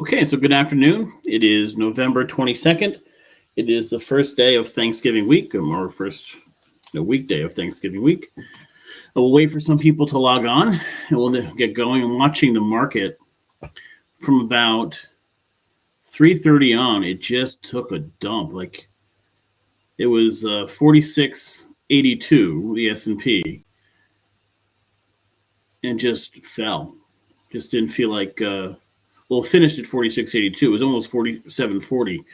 Okay, so good afternoon. It is November 22nd. It is the first day of Thanksgiving week, or first weekday of Thanksgiving week. We'll wait for some people to log on, and we'll get going. I'm watching the market from about 3:30 on. It just took a dump. Like it was 46.82, the S&P, and just fell. Just didn't feel like. It finished at 46.82. It was almost 47.40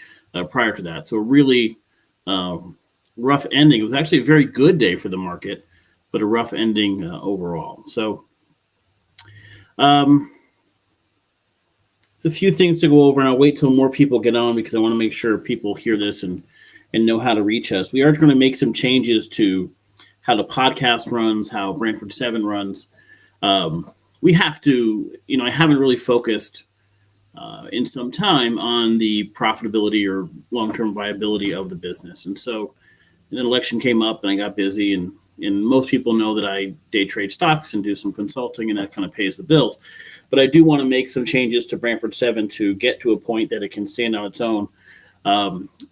prior to that. So a really rough ending. It was actually a very good day for the market, but a rough ending overall. So there's a few things to go over, and I'll wait till more people get on because I want to make sure people hear this and know how to reach us. We are going to make some changes to how the podcast runs, how Brantford 7 runs. We have to, I haven't really focused in some time on the profitability or long-term viability of the business. And so an election came up and I got busy, and most people know that I day trade stocks and do some consulting, and that kind of pays the bills. But I do want to make some changes to Brantford 7 to get to a point that it can stand on its own.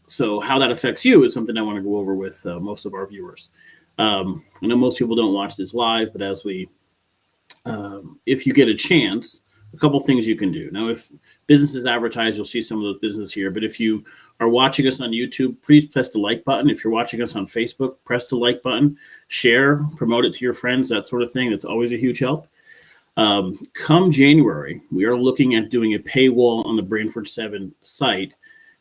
So how that affects you is something I want to go over with most of our viewers. I know most people don't watch this live, but if you get a chance, a couple things you can do. Now, if businesses advertise, you'll see some of those businesses here. But if you are watching us on YouTube, please press the like button. If you're watching us on Facebook, press the like button, share, promote it to your friends, that sort of thing. That's always a huge help. Come January, we are looking at doing a paywall on the Brantford 7 site,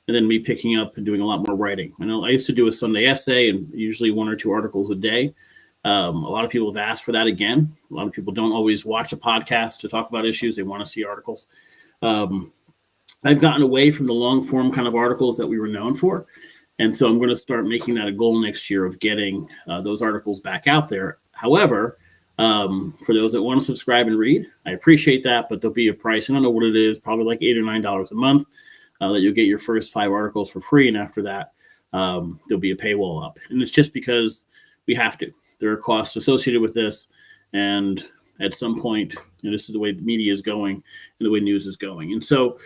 and then me picking up and doing a lot more writing. I know I used to do a Sunday essay and usually 1 or 2 articles a day. A lot of people have asked for that again. A lot of people don't always watch a podcast to talk about issues. They want to see articles. I've gotten away from the long form kind of articles that we were known for. And so I'm going to start making that a goal next year of getting those articles back out there. However, for those that want to subscribe and read, I appreciate that, but there'll be a price. I don't know what it is, probably like $8 or $9 a month that you'll get your first 5 articles for free. And after that, there'll be a paywall up. And it's just because we have to. There are costs associated with this, and at some point, this is the way the media is going and the way news is going. And so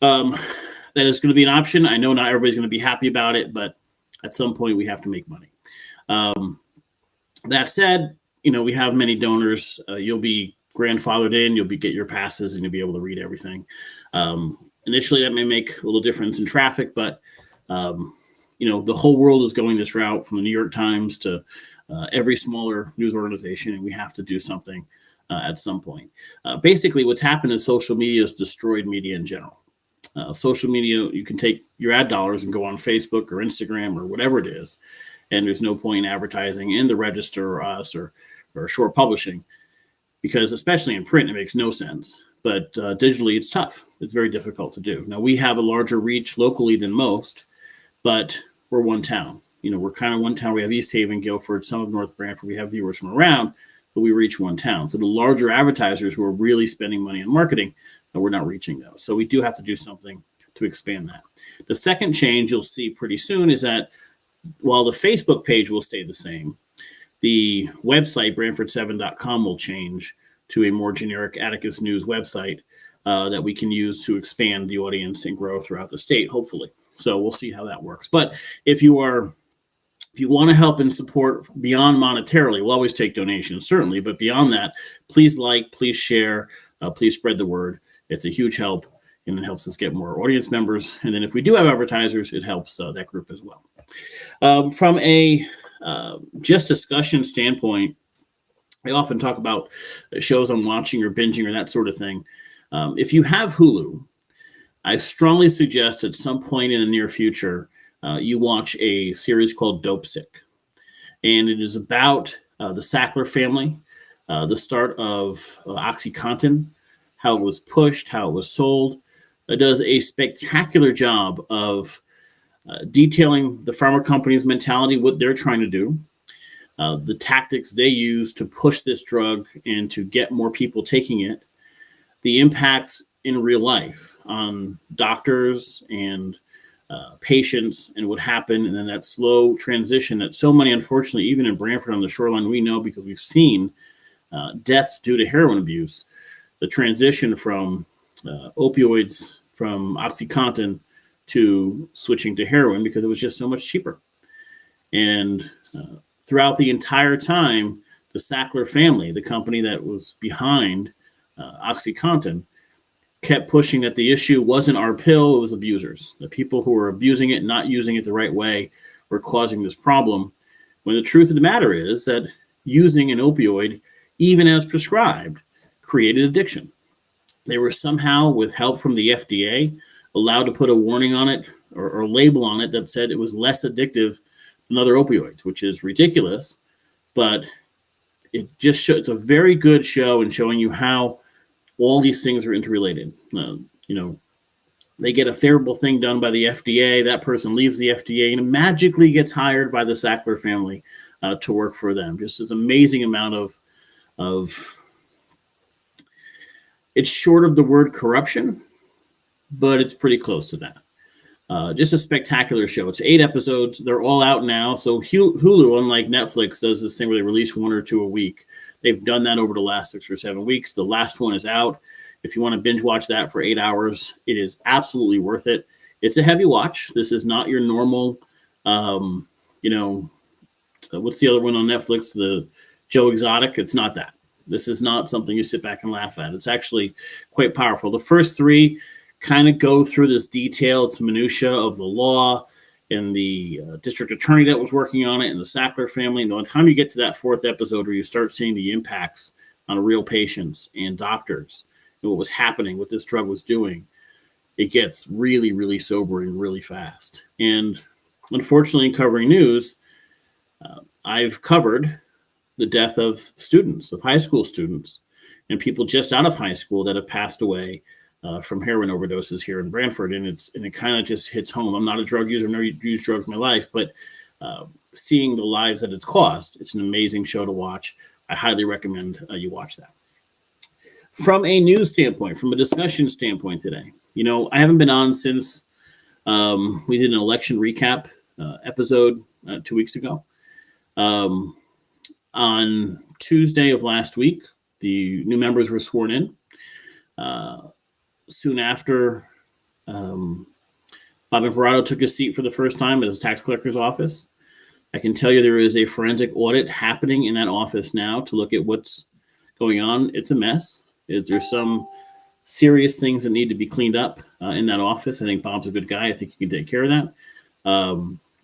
that is going to be an option. I know not everybody's going to be happy about it, but at some point we have to make money. That said, we have many donors. You'll be grandfathered in, you'll get your passes, and you'll be able to read everything. Initially, that may make a little difference in traffic, but the whole world is going this route, from the New York Times to every smaller news organization, and we have to do something at some point. Basically, what's happened is social media has destroyed media in general. Social media, you can take your ad dollars and go on Facebook or Instagram or whatever it is, and there's no point in advertising in the Register or us or short publishing, because especially in print, it makes no sense. But digitally, it's tough. It's very difficult to do. Now, we have a larger reach locally than most, but we're one town. We're kind of one town. We have East Haven, Guilford, some of North Brantford. We have viewers from around, but we reach one town. So the larger advertisers who are really spending money on marketing, we're not reaching those. So we do have to do something to expand that. The second change you'll see pretty soon is that while the Facebook page will stay the same, the website, Brantford7.com, will change to a more generic Atticus News website that we can use to expand the audience and grow throughout the state, hopefully. So we'll see how that works. But if you want to help and support beyond monetarily, we'll always take donations, certainly. But beyond that, please like, please share, please spread the word. It's a huge help, and it helps us get more audience members. And then if we do have advertisers, it helps that group as well. From a just discussion standpoint, I often talk about shows I'm watching or binging or that sort of thing. If you have Hulu, I strongly suggest at some point in the near future, you watch a series called Dope Sick. And it is about the Sackler family, the start of OxyContin, how it was pushed, how it was sold. It does a spectacular job of detailing the pharma company's mentality, what they're trying to do, the tactics they use to push this drug and to get more people taking it, the impacts in real life on doctors and patients and what happened, and then that slow transition that so many, unfortunately, even in Brantford on the shoreline, we know because we've seen deaths due to heroin abuse, the transition from opioids from OxyContin to switching to heroin because it was just so much cheaper. And throughout the entire time, the Sackler family, the company that was behind OxyContin, kept pushing that the issue wasn't our pill, it was abusers. The people who were abusing it, not using it the right way, were causing this problem. When the truth of the matter is that using an opioid, even as prescribed, created addiction. They were somehow, with help from the FDA, allowed to put a warning on it or label on it that said it was less addictive than other opioids, which is ridiculous. But it just shows, it's a very good show in showing you how all these things are interrelated. They get a favorable thing done by the FDA. That person leaves the FDA and magically gets hired by the Sackler family to work for them. Just an amazing amount of it's short of the word corruption, but it's pretty close to that. Just a spectacular show. It's 8 episodes. They're all out now. So Hulu, unlike Netflix, does this thing where they release 1 or 2 a week. They've done that over the last 6 or 7 weeks. The last one is out. If you want to binge watch that for 8 hours, it is absolutely worth it. It's a heavy watch. This is not your normal, what's the other one on Netflix? The Joe Exotic. It's not that. This is not something you sit back and laugh at. It's actually quite powerful. The first 3 kind of go through this detail. It's minutia of the law and the district attorney that was working on it and the Sackler family. And by the time you get to that 4th episode where you start seeing the impacts on real patients and doctors and what was happening, what this drug was doing, it gets really, really sobering really fast. And unfortunately, in covering news, I've covered the death of students, of high school students, and people just out of high school that have passed away from heroin overdoses here in Brantford. And it kind of just hits home. I'm not a drug user. I've never used drugs in my life, but seeing the lives that it's cost, it's an amazing show to watch. I highly recommend you watch that. From a news standpoint, from a discussion standpoint today, I haven't been on since we did an election recap episode 2 weeks ago. On Tuesday of last week, the new members were sworn in. Soon after, Bob Imparato took his seat for the first time at his tax collector's office. I can tell you there is a forensic audit happening in that office now to look at what's going on. It's a mess. There's some serious things that need to be cleaned up in that office. I think Bob's a good guy. I think he can take care of that.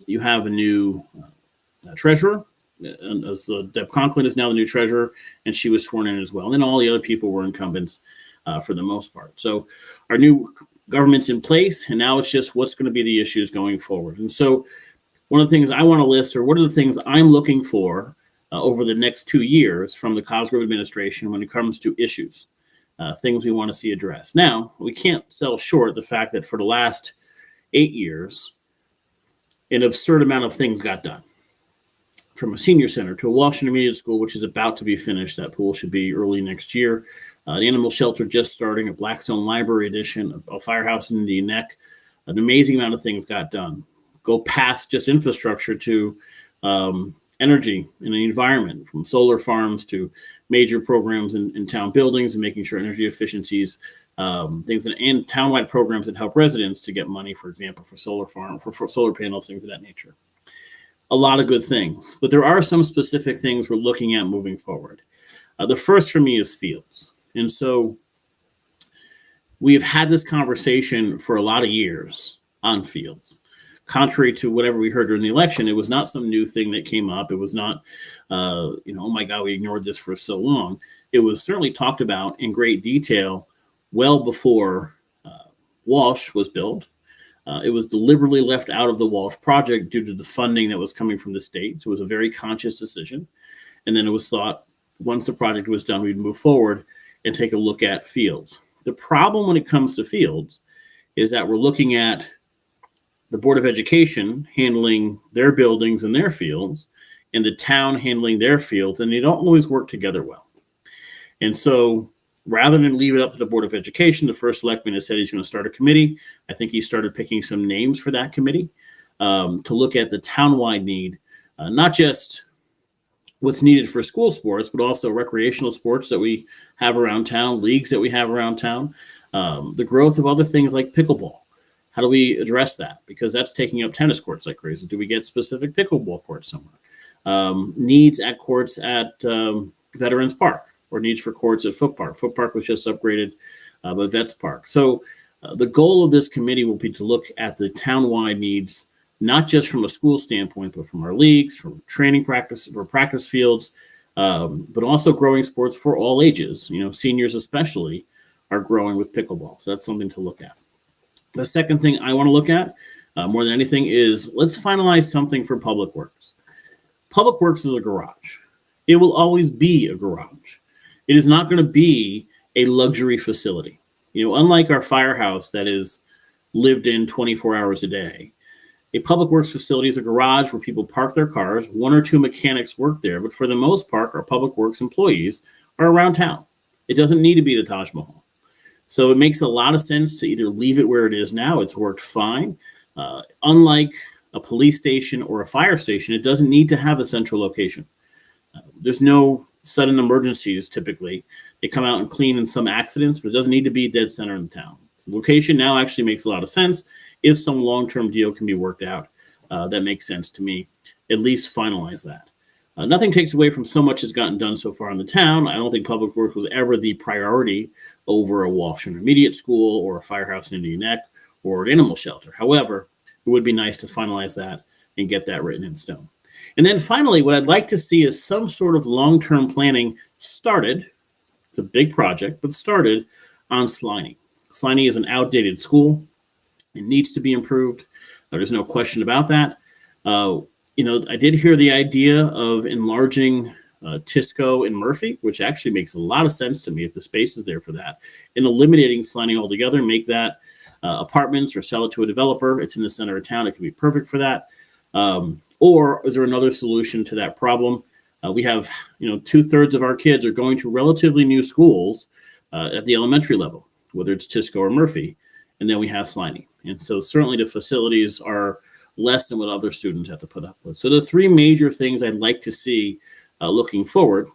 You have a new treasurer. Deb Conklin is now the new treasurer, and she was sworn in as well. And then all the other people were incumbents for the most part. So our new government's in place, and now it's just what's going to be the issues going forward. And so one of the things I want to list, or what are the things I'm looking for over the next 2 years from the Cosgrove administration when it comes to issues, things we want to see addressed. Now, we can't sell short the fact that for the last 8 years, an absurd amount of things got done. From a senior center to a Walsh Intermediate School, which is about to be finished. That pool should be early next year. The animal shelter just starting, a Blackstone Library edition, a firehouse in Indian Neck. An amazing amount of things got done. Go past just infrastructure to energy and the environment, from solar farms to major programs in town buildings and making sure energy efficiencies, things and townwide programs that help residents to get money, for example, for solar farm, for solar panels, things of that nature. A lot of good things, but there are some specific things we're looking at moving forward. The first for me is fields. And so we've had this conversation for a lot of years on fields. Contrary to whatever we heard during the election, it was not some new thing that came up. It was not, oh my God, we ignored this for so long. It was certainly talked about in great detail well before Walsh was built. It was deliberately left out of the Walsh project due to the funding that was coming from the state. So it was a very conscious decision. And then it was thought once the project was done, we'd move forward and take a look at fields. The problem when it comes to fields is that we're looking at the Board of Education handling their buildings and their fields and the town handling their fields, and they don't always work together well. And so rather than leave it up to the Board of Education, the first selectman has said he's going to start a committee. I think he started picking some names for that committee to look at the townwide need, not just what's needed for school sports, but also recreational sports that we have around town, leagues that we have around town. The growth of other things like pickleball. How do we address that? Because that's taking up tennis courts like crazy. Do we get specific pickleball courts somewhere? Needs at courts at Veterans Park, or needs for courts at Foot Park. Foot Park was just upgraded, but Vets Park. So the goal of this committee will be to look at the town-wide needs, not just from a school standpoint, but from our leagues, from training practice, for practice fields, but also growing sports for all ages. Seniors especially are growing with pickleball. So that's something to look at. The second thing I want to look at more than anything is let's finalize something for Public Works. Public Works is a garage. It will always be a garage. It is not going to be a luxury facility. Unlike our firehouse that is lived in 24 hours a day, a Public Works facility is a garage where people park their cars. 1 or 2 mechanics work there, but for the most part, our Public Works employees are around town. It doesn't need to be the Taj Mahal. So it makes a lot of sense to either leave it where it is now. It's worked fine. Unlike a police station or a fire station, it doesn't need to have a central location. There's no sudden emergencies typically. They come out and clean in some accidents, but it doesn't need to be dead center in the town. So location now actually makes a lot of sense. If some long-term deal can be worked out, that makes sense to me. At least finalize that. Nothing takes away from so much that's gotten done so far in the town. I don't think Public Works was ever the priority over a Walsh Intermediate School or a firehouse in Indian Neck or an animal shelter. However, it would be nice to finalize that and get that written in stone. And then finally, what I'd like to see is some sort of long-term planning started. It's a big project, but started on Sliney. Sliney is an outdated school. It needs to be improved. There's no question about that. I did hear the idea of enlarging Tisco and Murphy, which actually makes a lot of sense to me if the space is there for that, and eliminating Sliney altogether, make that apartments or sell it to a developer. It's in the center of town. It can be perfect for that. Or is there another solution to that problem? We have, 2/3 of our kids are going to relatively new schools at the elementary level, whether it's Tisco or Murphy, and then we have Sliney. And so certainly the facilities are less than what other students have to put up with. So the 3 major things I'd like to see looking forward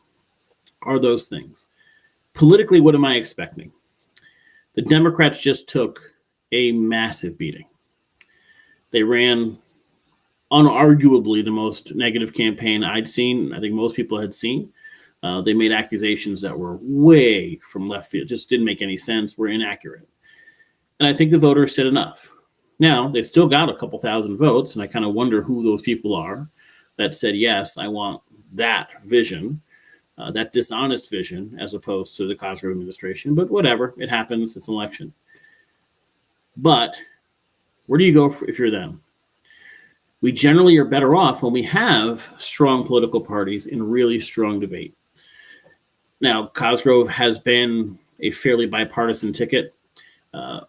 are those things. Politically, what am I expecting? The Democrats just took a massive beating. They ran unarguably the most negative campaign I'd seen. I think most people had seen. They made accusations that were way from left field, just didn't make any sense, were inaccurate. And I think the voters said enough. Now, they still got a couple thousand votes, and I kind of wonder who those people are that said, yes, I want that vision, that dishonest vision, as opposed to the Cosgrove administration. But whatever, it happens, it's an election. But where do you go if you're them? We generally are better off when we have strong political parties in really strong debate. Now, Cosgrove has been a fairly bipartisan ticket.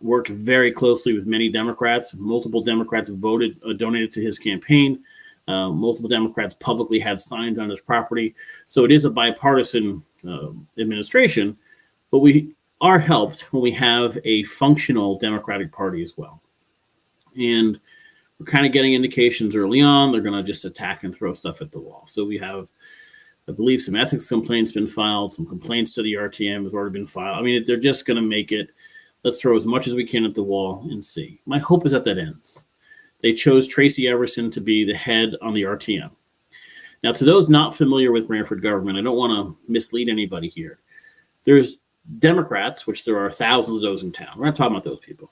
Worked very closely with many Democrats. Multiple Democrats donated to his campaign. Multiple Democrats publicly had signs on his property. So it is a bipartisan administration, but we are helped when we have a functional Democratic Party as well. And we're kind of getting indications early on they're going to just attack and throw stuff at the wall. So we have, I believe, some ethics complaints been filed, some complaints to the RTM has already been filed. I mean, they're just going to make it, let's throw as much as we can at the wall and see. My hope is that ends. They chose Tracy Everson to be the head on the RTM. Now, to those not familiar with Brantford government, I don't want to mislead anybody here. There's Democrats, which there are thousands of those in town. We're not talking about those people.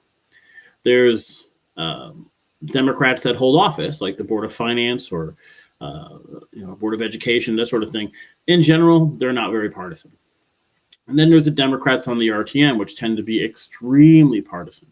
There's Democrats that hold office, like the Board of Finance or Board of Education, that sort of thing. In general, they're not very partisan. And then there's the Democrats on the RTM, which tend to be extremely partisan.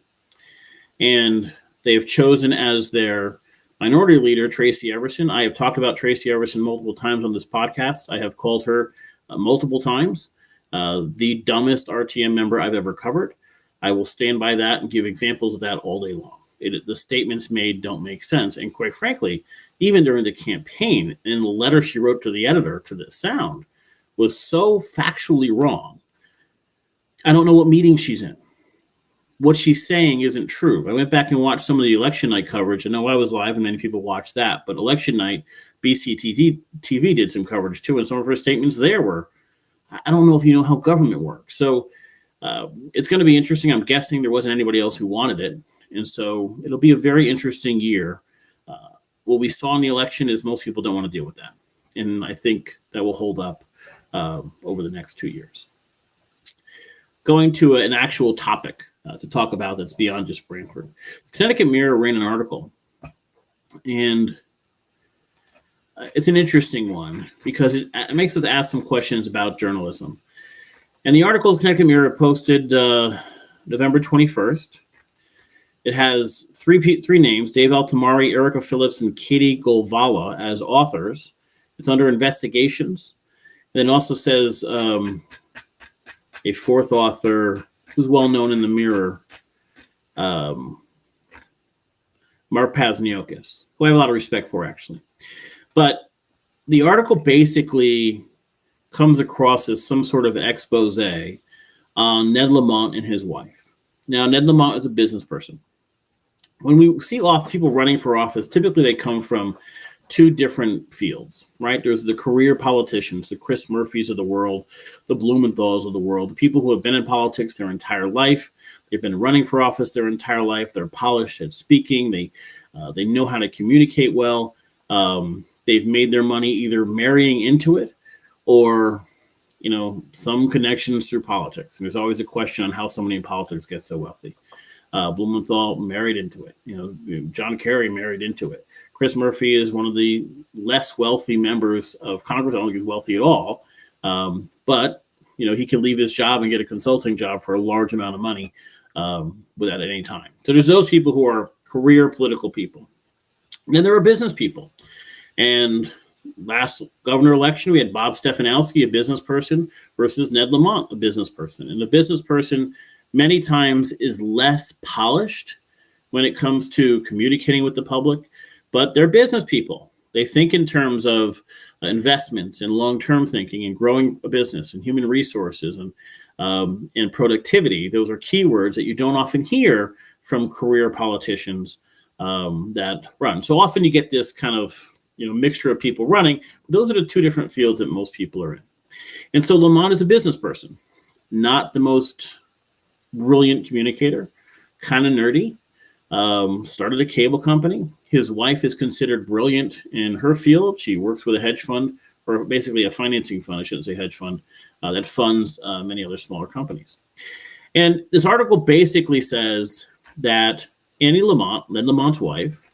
And they've chosen as their minority leader Tracy Everson. I have talked about Tracy Everson multiple times on this podcast. I have called her multiple times the dumbest RTM member I've ever covered. I will stand by that and give examples of that all day long. The statements made don't make sense. And quite frankly, even during the campaign, in the letter she wrote to the editor to the Sound, was so factually wrong. I don't know what meeting she's in. What she's saying isn't true. I went back and watched some of the election night coverage. I know I was live and many people watched that, but election night, BCTV did some coverage too. And some of her statements there were, I don't know if you know how government works. So It's going to be interesting. I'm guessing there wasn't anybody else who wanted it. And so it'll be a very interesting year. What we saw in the election is most people don't want to deal with that. And I think that will hold up over the next 2 years. Going to an actual topic to talk about that's beyond just Brantford. Connecticut Mirror ran an article, and it's an interesting one because it makes us ask some questions about journalism. And the article is Connecticut Mirror posted November 21st. It has three names, Dave Altamari, Erica Phillips, and Katie Golvala as authors. It's under investigations. And it also says a fourth author who's well known in the Mirror, Mark Pazniokis, who I have a lot of respect for, actually. But the article basically comes across as some sort of expose on Ned Lamont and his wife. Now, Ned Lamont is a business person. When we see people running for office, typically they come from two different fields, right? There's the career politicians, the Chris Murphys of the world, the Blumenthals of the world, the people who have been in politics their entire life. They've been running for office their entire life. They're polished at speaking. They know how to communicate well. They've made their money either marrying into it or, some connections through politics. And there's always a question on how somebody in politics gets so wealthy. Blumenthal married into it. John Kerry married into it. Chris Murphy is one of the less wealthy members of Congress. I don't think he's wealthy at all. But, he can leave his job and get a consulting job for a large amount of money without at any time. So there's those people who are career political people. And then there are business people. And last governor election, we had Bob Stefanowski, a business person, versus Ned Lamont, a business person. And the business person many times is less polished when it comes to communicating with the public, but they're business people. They think in terms of investments and long-term thinking and growing a business and human resources and productivity. Those are keywords that you don't often hear from career politicians that run. So often you get this kind of mixture of people running. Those are the two different fields that most people are in. And so Lamont is a business person, not the most brilliant communicator, kind of nerdy, started a cable company. His wife is considered brilliant in her field. She works with a hedge fund, or basically a financing fund, I shouldn't say hedge fund, that funds many other smaller companies. And this article basically says that Annie Lamont, Ned Lamont's wife,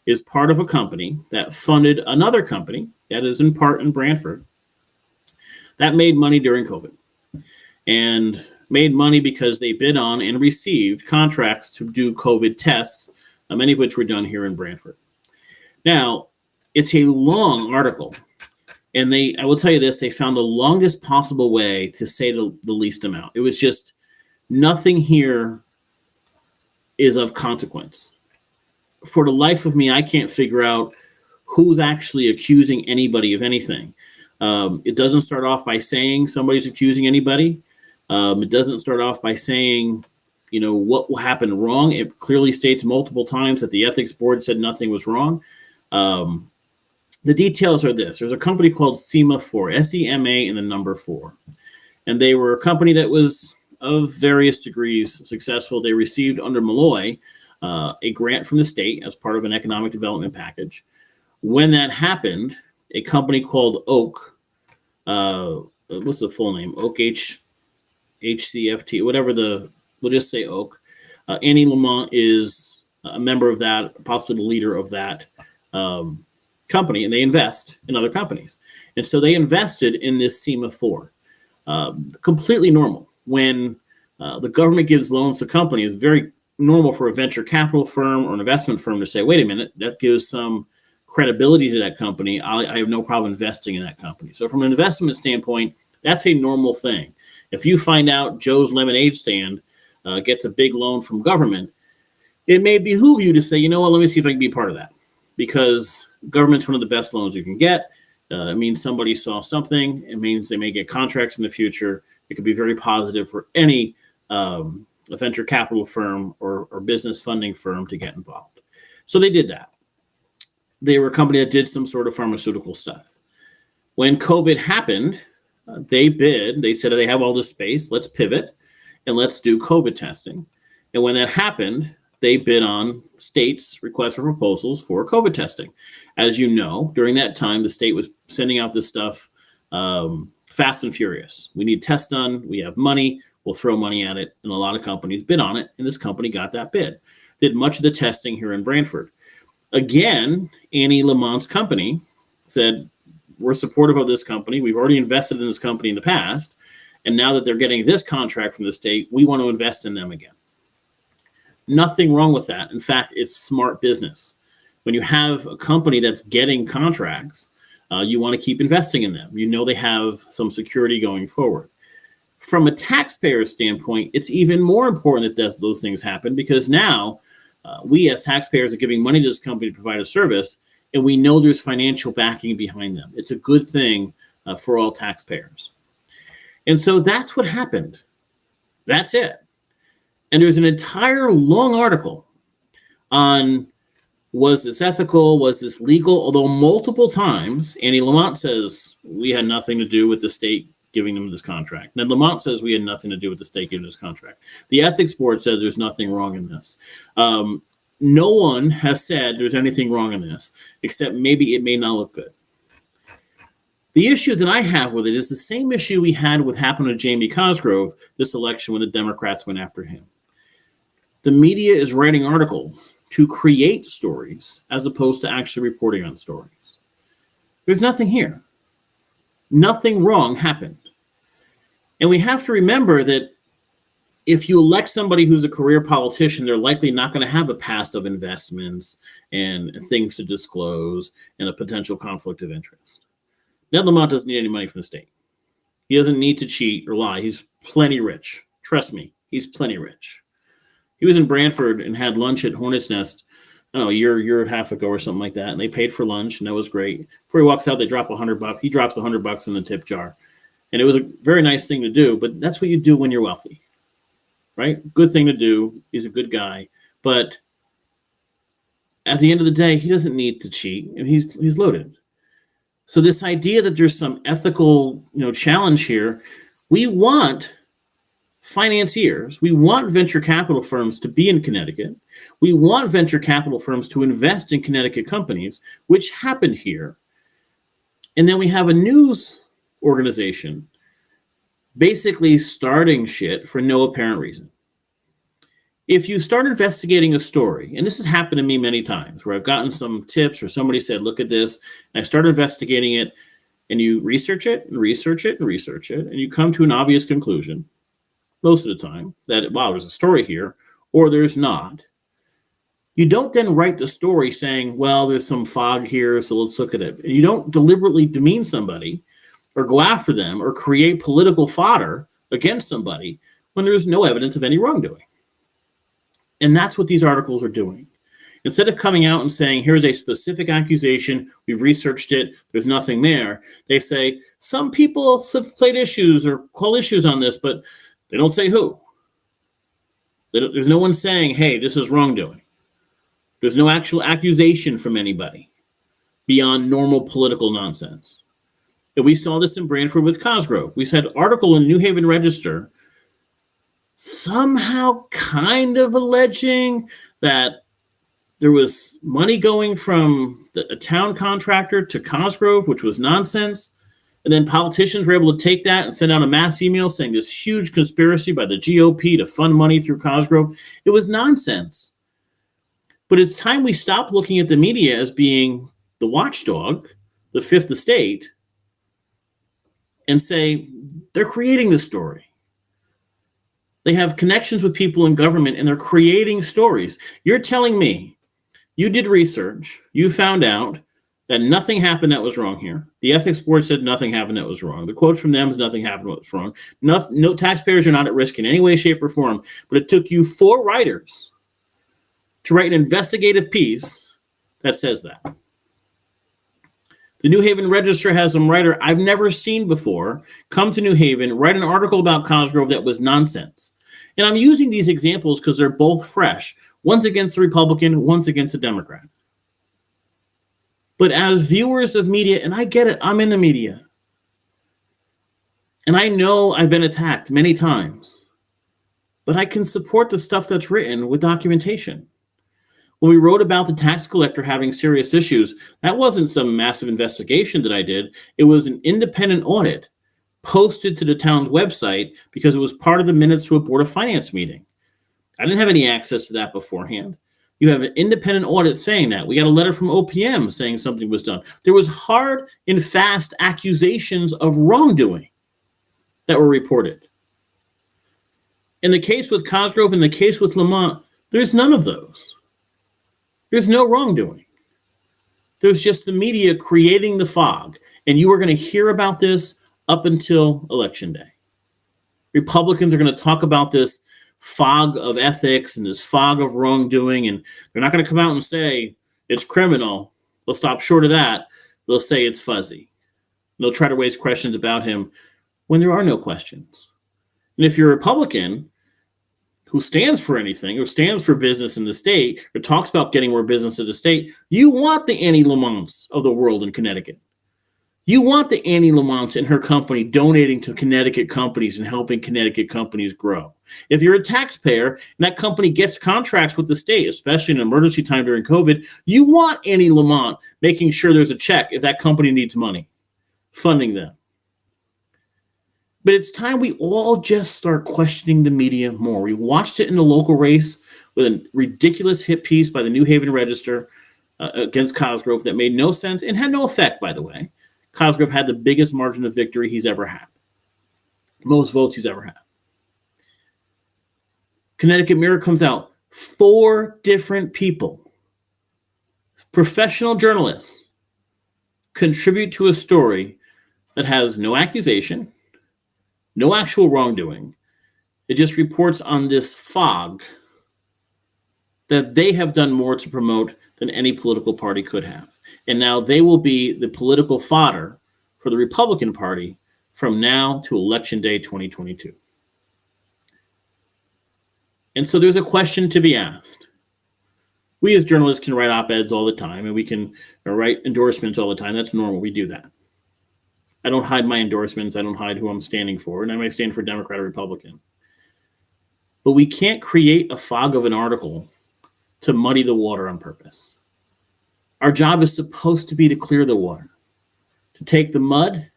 is part of a company that funded another company that is in part in Brantford that made money during COVID. And made money because they bid on and received contracts to do COVID tests, many of which were done here in Brantford. Now, it's a long article, and I will tell you this, they found the longest possible way to say the least amount. It was just nothing here is of consequence. For the life of me, I can't figure out who's actually accusing anybody of anything. It doesn't start off by saying somebody's accusing anybody. It doesn't start off by saying, what will happen wrong. It clearly states multiple times that the ethics board said nothing was wrong. The details are this. There's a company called SEMA4, S-E-M-A and the number 4. And they were a company that was of various degrees successful. They received under Malloy a grant from the state as part of an economic development package. When that happened, a company called Oak, what's the full name? Oak HCFT, whatever we'll just say Oak. Annie Lamont is a member of that, possibly the leader of that company, and they invest in other companies. And so they invested in this SEMA4. Completely normal. When the government gives loans to companies, it's very normal for a venture capital firm or an investment firm to say, wait a minute, that gives some credibility to that company. I have no problem investing in that company. So from an investment standpoint, that's a normal thing. If you find out Joe's Lemonade Stand gets a big loan from government, it may behoove you to say, let me see if I can be part of that. Because government's one of the best loans you can get. It means somebody saw something. It means they may get contracts in the future. It could be very positive for any a venture capital firm or business funding firm to get involved. So they did that. They were a company that did some sort of pharmaceutical stuff. When COVID happened, they bid. They said, they have all this space. Let's pivot. and let's do COVID testing. And when that happened, they bid on states' requests for proposals for COVID testing. As you know, during that time, the state was sending out this stuff fast and furious. We need tests done. We have money. We'll throw money at it. And a lot of companies bid on it. And this company got that bid. Did much of the testing here in Brantford. Again, Annie Lamont's company said, we're supportive of this company. We've already invested in this company in the past. And now that they're getting this contract from the state, we want to invest in them again. Nothing wrong with that. In fact, it's smart business. When you have a company that's getting contracts, you want to keep investing in them. You know they have some security going forward. From a taxpayer standpoint, it's even more important that those things happen, because now we as taxpayers are giving money to this company to provide a service, and we know there's financial backing behind them. It's a good thing for all taxpayers. And so that's what happened. That's it. And there's an entire long article on, was this ethical? Was this legal? Although multiple times, Annie Lamont says we had nothing to do with the state giving them this contract. Ned Lamont says we had nothing to do with the state giving this contract. The ethics board says there's nothing wrong in this. No one has said there's anything wrong in this, except maybe it may not look good. The issue that I have with it is the same issue we had with happened to Jamie Cosgrove this election when the Democrats went after him. The media is writing articles to create stories as opposed to actually reporting on stories. There's nothing here. Nothing wrong happened. And we have to remember that if you elect somebody who's a career politician, they're likely not going to have a past of investments and things to disclose and a potential conflict of interest. Ned Lamont doesn't need any money from the state. He doesn't need to cheat or lie. He's plenty rich. Trust me, he's plenty rich. He was in Brantford and had lunch at Hornet's Nest, I don't know, a year and a half ago or something like that. And they paid for lunch, and that was great. Before he walks out, they drop $100. He drops $100 in the tip jar. And it was a very nice thing to do, but that's what you do when you're wealthy, right? Good thing to do. He's a good guy. But at the end of the day, he doesn't need to cheat, and he's loaded. So this idea that there's some ethical, challenge here, we want financiers, we want venture capital firms to be in Connecticut. We want venture capital firms to invest in Connecticut companies, which happened here. And then we have a news organization basically starting shit for no apparent reason. If you start investigating a story, and this has happened to me many times, where I've gotten some tips or somebody said, look at this, and I start investigating it, and you research it and research it and research it, and you come to an obvious conclusion, most of the time, that, wow, there's a story here, or there's not. You don't then write the story saying, well, there's some fog here, so let's look at it. And you don't deliberately demean somebody or go after them or create political fodder against somebody when there's no evidence of any wrongdoing. And that's what these articles are doing. Instead of coming out and saying, here's a specific accusation, we've researched it, there's nothing there, they say, some people have played issues or call issues on this, but they don't say who. There's no one saying, hey, this is wrongdoing. There's no actual accusation from anybody beyond normal political nonsense. And we saw this in Brantford with Cosgrove. We said article in New Haven Register somehow kind of alleging that there was money going from a town contractor to Cosgrove, which was nonsense. And then politicians were able to take that and send out a mass email saying this huge conspiracy by the GOP to fund money through Cosgrove. It was nonsense. But it's time we stop looking at the media as being the watchdog, the fifth estate, and say, they're creating the story. They have connections with people in government, and they're creating stories. You're telling me you did research, you found out that nothing happened that was wrong here. The ethics board said nothing happened that was wrong. The quote from them is nothing happened that was wrong. No taxpayers are not at risk in any way, shape, or form. But it took you 4 writers to write an investigative piece that says that. The New Haven Register has some writer I've never seen before come to New Haven, write an article about Cosgrove that was nonsense. And I'm using these examples because they're both fresh. One's against a Republican, one's against a Democrat. But as viewers of media, and I get it, I'm in the media. And I know I've been attacked many times. but I can support the stuff that's written with documentation. When we wrote about the tax collector having serious issues, that wasn't some massive investigation that I did. It was an independent audit posted to the town's website because it was part of the minutes to a Board of Finance meeting. I didn't have any access to that beforehand. You have an independent audit saying that. We got a letter from OPM saying something was done. There was hard and fast accusations of wrongdoing that were reported. In the case with Cosgrove and the case with Lamont, there's none of those. There's no wrongdoing. There's just the media creating the fog. And you are going to hear about this up until Election Day. Republicans are going to talk about this fog of ethics and this fog of wrongdoing, and they're not going to come out and say it's criminal. They'll stop short of that. They'll say it's fuzzy. They'll try to raise questions about him when there are no questions. And if you're a Republican who stands for anything, or stands for business in the state, or talks about getting more business to the state, you want the Annie Lamonts of the world in Connecticut. You want the Annie Lamont and her company donating to Connecticut companies and helping Connecticut companies grow. If you're a taxpayer and that company gets contracts with the state, especially in emergency time during COVID, you want Annie Lamont making sure there's a check if that company needs money, funding them. But it's time we all just start questioning the media more. We watched it in the local race with a ridiculous hit piece by the New Haven Register against Cosgrove that made no sense and had no effect, by the way. Cosgrove had the biggest margin of victory he's ever had. Most votes he's ever had. Connecticut Mirror comes out. 4 different people, professional journalists, contribute to a story that has no accusation, no actual wrongdoing. It just reports on this fog that they have done more to promote than any political party could have. And now they will be the political fodder for the Republican Party from now to Election Day 2022. And so there's a question to be asked. We as journalists can write op-eds all the time, and we can write endorsements all the time. That's normal. We do that. I don't hide my endorsements. I don't hide who I'm standing for, and I may stand for Democrat or Republican. But we can't create a fog of an article to muddy the water on purpose. Our job is supposed to be to clear the water, to take the mud,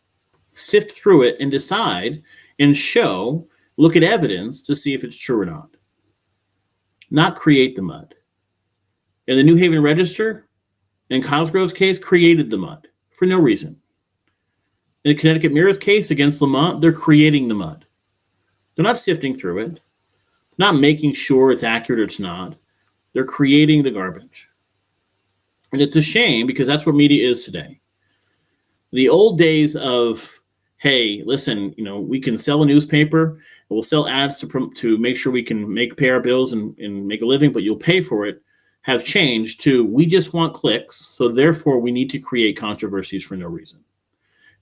sift through it, and decide and show, look at evidence to see if it's true or not create the mud. And the New Haven Register, in Cosgrove's case, created the mud for no reason. In the Connecticut Mirror's case against Lamont, they're creating the mud. They're not sifting through it, not making sure it's accurate or it's not. They're creating the garbage. And it's a shame because that's what media is today. The old days of, hey, listen, we can sell a newspaper, and we'll sell ads to make sure we can pay our bills and make a living, but you'll pay for it, have changed to we just want clicks, so therefore we need to create controversies for no reason.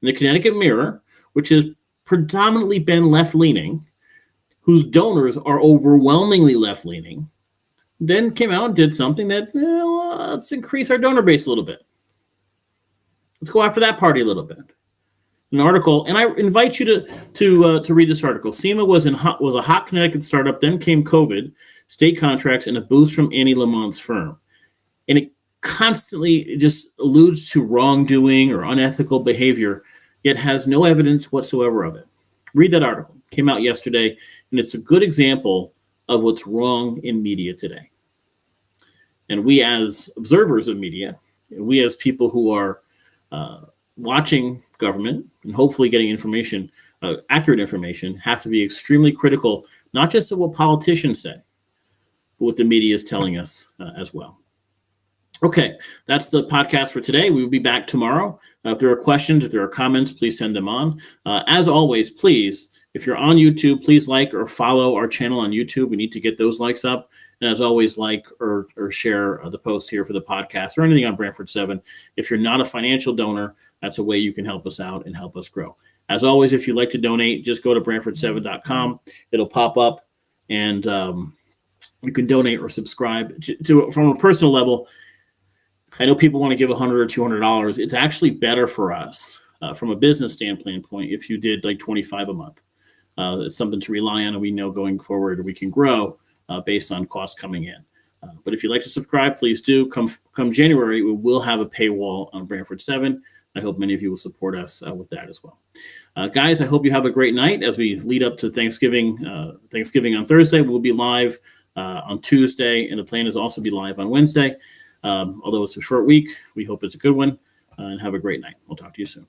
And the Connecticut Mirror, which has predominantly been left-leaning, whose donors are overwhelmingly left-leaning, then came out and did something that, let's increase our donor base a little bit. Let's go after that party a little bit. An article, and I invite you to read this article. SEMA was a hot Connecticut startup, then came COVID, state contracts, and a boost from Annie Lamont's firm. And it constantly just alludes to wrongdoing or unethical behavior, yet has no evidence whatsoever of it. Read that article. It came out yesterday, and it's a good example of what's wrong in media today. And we as observers of media, we as people who are watching government and hopefully getting information, accurate information, have to be extremely critical, not just of what politicians say, but what the media is telling us as well. Okay, that's the podcast for today. We will be back tomorrow. If there are questions, if there are comments, please send them on. As always, please, if you're on YouTube, please like or follow our channel on YouTube. We need to get those likes up. And as always, like or share the post here for the podcast or anything on Brantford 7. If you're not a financial donor, that's a way you can help us out and help us grow. As always, if you'd like to donate, just go to Brantford7.com. It'll pop up, and you can donate or subscribe. From a personal level, I know people want to give $100 or $200. It's actually better for us from a business standpoint if you did like $25 a month. it's something to rely on, and we know going forward we can grow based on costs coming in. But if you'd like to subscribe, please do. Come January, we will have a paywall on Brantford 7. I hope many of you will support us with that as well. Guys, I hope you have a great night as we lead up to Thanksgiving. Thanksgiving on Thursday. We'll be live on Tuesday, and the plan is also be live on Wednesday. Although it's a short week, we hope it's a good one, and have a great night. We'll talk to you soon.